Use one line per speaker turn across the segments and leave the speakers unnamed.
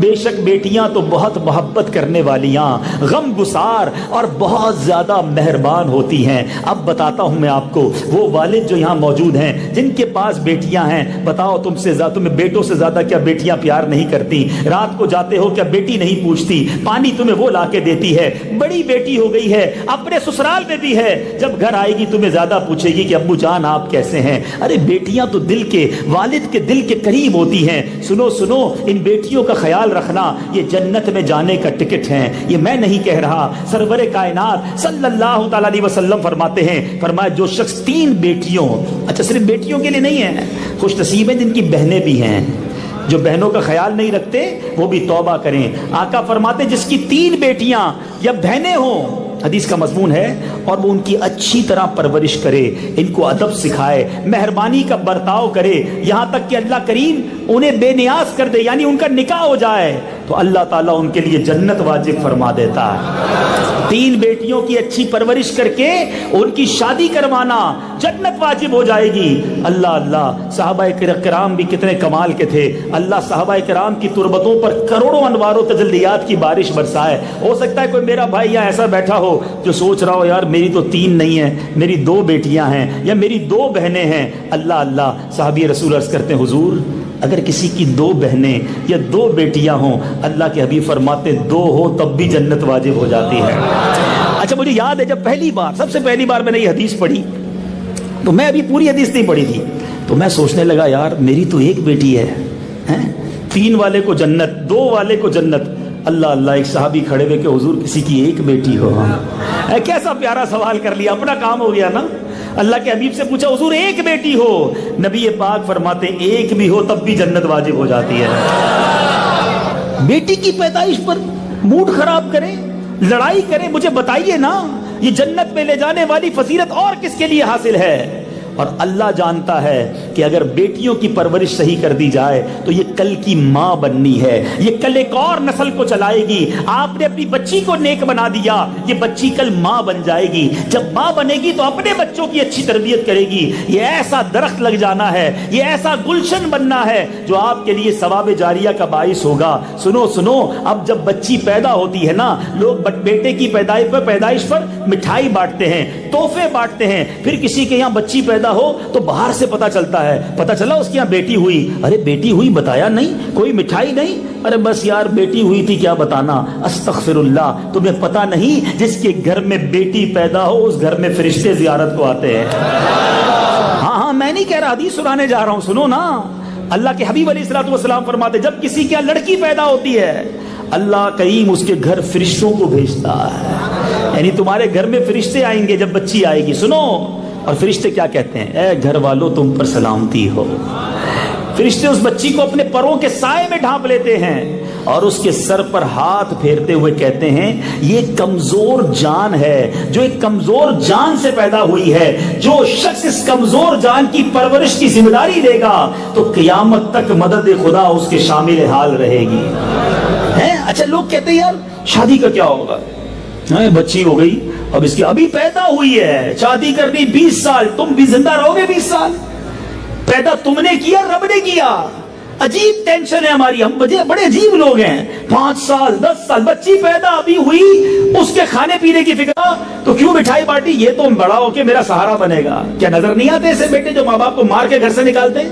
بے شک بیٹیاں تو بہت محبت کرنے والیاں، غم گسار اور بہت زیادہ مہربان ہوتی ہیں۔ اب بتاتا ہوں میں آپ کو، وہ والد جو یہاں موجود ہیں جن کے پاس بیٹیاں ہیں، بتاؤ تمہیں بیٹوں سے زیادہ کیا بیٹیاں پیار نہیں کرتی؟ رات کو جاتے ہو کیا بیٹی نہیں پوچھتی؟ پانی تمہیں وہ لا کے دیتی ہے، بڑی بیٹی ہو گئی ہے، اپنے سسرال میں بھی ہے، جب گھر آئے گی تمہیں زیادہ پوچھے گی کہ ابو جان آپ کیسے ہیں۔ ارے بیٹیاں تو دل کے، والد کے دل کے قریب ہوتی ہیں۔ سنو سنو، ان بیٹیوں کا خیال رکھنا، یہ جنت میں جانے کا ٹکٹ ہے، یہ میں نہیں کہہ رہا، سرور کائنات صلی اللہ تعالی علیہ وسلم فرماتے ہیں، فرمایا جو شخص 3 بیٹیوں، اچھا صرف بیٹیوں کے لیے نہیں ہے، خوش نصیب ہیں جن کی بہنیں بھی ہیں، جو بہنوں کا خیال نہیں رکھتے وہ بھی توبہ کریں۔ آقا فرماتے جس کی 3 بیٹیاں یا بہنیں ہوں، حدیث کا مضمون ہے، اور وہ ان کی اچھی طرح پرورش کرے، ان کو ادب سکھائے، مہربانی کا برتاؤ کرے، یہاں تک کہ اللہ کریم انہیں بے نیاز کر دے، یعنی ان کا نکاح ہو جائے، تو اللہ تعالیٰ ان کے لیے جنت واجب فرما دیتا ہے۔ 3 بیٹیوں کی اچھی پرورش کر کے ان کی شادی کروانا، جنت واجب ہو جائے گی۔ اللہ اللہ، صحابہ کرام بھی کتنے کمال کے تھے، اللہ صحابہ کرام کی تربتوں پر کروڑوں انوار و تجلیات کی بارش برسائے۔ ہو سکتا ہے کوئی میرا بھائی یہاں ایسا بیٹھا ہو جو سوچ رہا ہو یار میری تو 3 نہیں ہیں، میری 2 بیٹیاں ہیں یا میری 2 بہنیں ہیں۔ اللہ اللہ، صحابی رسول عرض کرتے ہیں حضور اگر کسی کی 2 بہنیں یا 2 بیٹیاں ہوں، اللہ کے حبیب فرماتے 2 ہو تب بھی جنت واجب ہو جاتی ہے۔ اچھا مجھے یاد ہے جب سب سے پہلی بار میں نے یہ حدیث پڑھی، تو میں ابھی پوری حدیث نہیں پڑھی تھی، تو میں سوچنے لگا یار میری تو 1 بیٹی ہے، 3 والے کو جنت، 2 والے کو جنت۔ اللہ اللہ، ایک صحابی کھڑے ہوئے کہ حضور کسی کی 1 بیٹی ہو۔ کیسا پیارا سوال کر لیا، اپنا کام ہو گیا نا۔ اللہ کے حبیب سے پوچھا حضور 1 بیٹی ہو، نبی پاک فرماتے 1 بھی ہو تب بھی جنت واجب ہو جاتی ہے۔ بیٹی کی پیدائش پر موڈ خراب کریں، لڑائی کریں، مجھے بتائیے نا، یہ جنت میں لے جانے والی فضیلت اور کس کے لیے حاصل ہے؟ اور اللہ جانتا ہے کہ اگر بیٹیوں کی پرورش صحیح کر دی جائے تو یہ کل کی ماں بننی ہے، یہ کل ایک اور نسل کو چلائے گی۔ آپ نے اپنی بچی کو نیک بنا دیا، یہ بچی کل ماں بن جائے گی، جب ماں بنے گی تو اپنے بچوں کی اچھی تربیت کرے گی۔ یہ ایسا درخت لگ جانا ہے، یہ ایسا گلشن بننا ہے جو آپ کے لیے ثواب جاریہ کا باعث ہوگا۔ سنو سنو، اب جب بچی پیدا ہوتی ہے نا، لوگ بیٹے کی پیدائش پر مٹھائی بانٹتے ہیں، تحفے بانٹتے ہیں، پھر کسی کے یہاں بچی پیدا ہو تو باہر سے پتا چلتا ہے، پتا چلا اس کے یہاں بیٹی ہوئی، ارے بیٹی ہوئی بتایا نہیں، کوئی مٹھائی نہیں، ارے بس یار بیٹی ہوئی تھی کیا بتانا، استغفر اللہ، تمہیں پتا نہیں جس کے گھر میں بیٹی پیدا ہو اس گھر میں فرشتے زیارت کو آتے ہیں۔ ہاں میں نہیں کہہ رہا، حدیث سنانے جا رہا ہوں، سنو نا۔ اللہ کے حبیب علیہ الصلوۃ والسلام فرماتے جب کسی کے یہاں لڑکی پیدا ہوتی ہے اللہ کریم اس کے گھر فرشتوں کو بھیجتا ہے، یعنی تمہارے گھر میں فرشتے آئیں گے جب بچی آئے گی۔ سنو، اور فرشتے کیا کہتے ہیں؟ اے گھر والوں تم پر سلامتی ہو۔ فرشتے اس بچی کو اپنے پروں کے سائے میں ڈھانپ لیتے ہیں اور اس کے سر پر ہاتھ پھیرتے ہوئے کہتے ہیں یہ کمزور جان ہے، جو ایک کمزور جان سے پیدا ہوئی ہے، جو شخص اس کمزور جان کی پرورش کی ذمہ داری لے گا تو قیامت تک مدد خدا اس کے شامل حال رہے گی۔ اچھا لوگ کہتے ہیں یار شادی کا کیا ہوگا، بچی ہو گئی اب اس کی ابھی پیدا ہوئی ہے، شادی کرنی 20 سال، تم بھی زندہ رہو گے 20 سال، پیدا تم نے کیا رب نے کیا۔ عجیب ٹینشن ہے ہماری، ہم بڑے عجیب لوگ ہیں، 5 سال 10 سال بچی پیدا ابھی ہوئی، اس کے کھانے پینے کی فکر تو کیوں مٹھائی پارٹی، یہ تو بڑا ہو کے میرا سہارا بنے گا۔ کیا نظر نہیں آتے ایسے بیٹے جو ماں باپ کو مار کے گھر سے نکالتے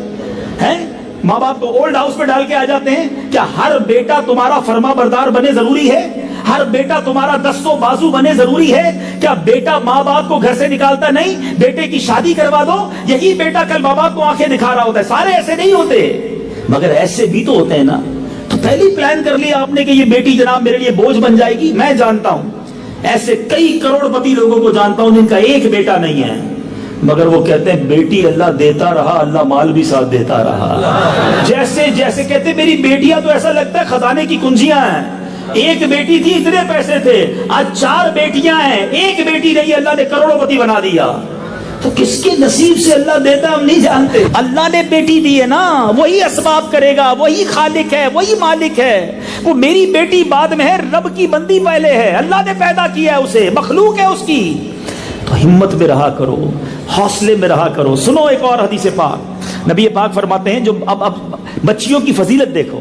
ہیں، ماں باپ کو اولڈ ہاؤس پہ ڈال کے آ جاتے ہیں؟ کیا ہر بیٹا تمہارا فرما بردار بنے ضروری ہے؟ ہر بیٹا تمہارا دست و بازو بنے ضروری ہے؟ کیا بیٹا ماں باپ کو گھر سے نکالتا نہیں؟ بیٹے کی شادی کروا دو، یہی بیٹا کل ماں باپ کو آنکھیں دکھا رہا ہوتا ہے۔ سارے ایسے نہیں ہوتے، مگر ایسے بھی تو ہوتے ہیں نا۔ تو پہلے ہی پلان کر لیا آپ نے کہ یہ بیٹی جناب میرے لیے بوجھ بن جائے گی۔ میں جانتا ہوں ایسے کئی کروڑ پتی لوگوں کو جانتا ہوں جن کا ایک بیٹا نہیں ہے، مگر وہ کہتے ہیں بیٹی اللہ دیتا رہا، اللہ مال بھی ساتھ دیتا رہا۔ جیسے کہتے ہیں میری بیٹیاں تو ایسا لگتا ہے خزانے کی کنجیاں ہیں، ایک بیٹی تھی اتنے پیسے تھے، آج 4 بیٹیاں ہیں، ایک بیٹی نہیں، اللہ نے کروڑوں پتی بنا دیا۔ تو کس کے نصیب سے اللہ دیتا ہم نہیں جانتے۔ اللہ نے بیٹی دی ہے نا، وہی اسباب کرے گا، وہی خالق ہے، وہی مالک ہے۔ وہ میری بیٹی بعد میں ہے، رب کی بندی پہلے ہے، اللہ نے پیدا کیا ہے اسے، مخلوق ہے اس کی۔ تو ہمت میں رہا کرو، حوصلے میں رہا کرو۔ سنو ایک اور حدیث پاک، نبی پاک فرماتے ہیں جو اب بچیوں کی فضیلت دیکھو،